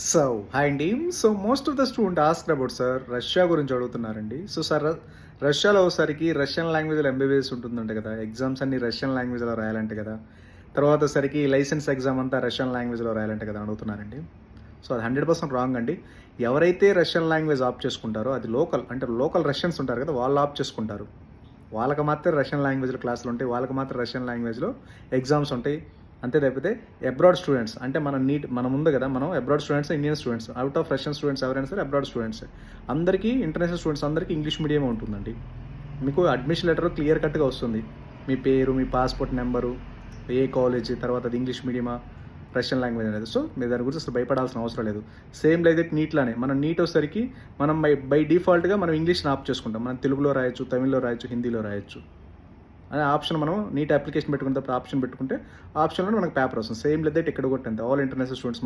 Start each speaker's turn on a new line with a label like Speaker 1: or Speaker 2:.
Speaker 1: So hi అండి. So most of the student asked about sir Russia గురించి అడుగుతున్నారండి. So sir రష్యాలో సరికి రష్యన్ లాంగ్వేజ్లో ఎంబీబీఎస్ ఉంటుందంట కదా, ఎగ్జామ్స్ అన్ని రష్యన్ లాంగ్వేజ్లో రాయాలంటే కదా, తర్వాత సరికి లైసెన్స్ ఎగ్జామ్ అంతా రష్యన్ లాంగ్వేజ్లో రాయాలంటే కదా అడుగుతున్నారండి. సో అది 100% రాంగ్ అండి. ఎవరైతే రష్యన్ లాంగ్వేజ్ ఆప్ చేసుకుంటారో అది లోకల్ రష్యన్స్ ఉంటారు కదా, వాళ్ళు ఆప్ చేసుకుంటారు. వాళ్ళకి మాత్రం రష్యన్ లాంగ్వేజ్లో క్లాసులు ఉంటాయి, వాళ్ళకి మాత్రం రష్యన్ లాంగ్వేజ్లో ఎగ్జామ్స్ ఉంటాయి. అంతే తప్పితే అబ్రాడ్ స్టూడెంట్స్ అంటే మనం ఉంది కదా, మనం abroad students, Indian students, out of Russian students ఎవరైనా సరే అబ్రాడ్ స్టూడెంట్స్ అందరికీ, ఇంటర్నేషనల్ స్టూడెంట్స్ అందరికీ ఇంగ్లీష్ మీడియమే ఉంటుందండి. మీకు అడ్మిషన్ లెటర్ క్లియర్ కట్గా వస్తుంది. మీ పేరు, మీ పాస్పోర్ట్ నెంబరు, ఏ కాలేజ్, తర్వాత అది ఇంగ్లీష్ మీడియమా రష్యన్ లాంగ్వేజ్ అనేది. సో మీరు దాని గురించి అసలు భయపడాల్సిన అవసరం లేదు. సేమ్ లైక్ దట్ నీట్లానే మనం నీట్ వచ్చేసరికి మనం బై డిఫాల్ట్గా మనం ఇంగ్లీష్ని ఆప్ చేసుకుంటాం. మనం తెలుగులో రాయొచ్చు, తమిళ్లో రాయొచ్చు, హిందీలో రాయొచ్చు అనే ఆప్షన్. మనం నీట్ అప్లికేషన్ పెట్టుకున్నప్పుడు ఆప్షన్ పెట్టుకుంటే ఆప్షన్లో మనకు పేపర్ వస్తుంది. సేమ్ లేదా ఇక్కడ కొట్టంతే ఆల్ ఇంటర్నేషనల్ స్టూడెంట్స్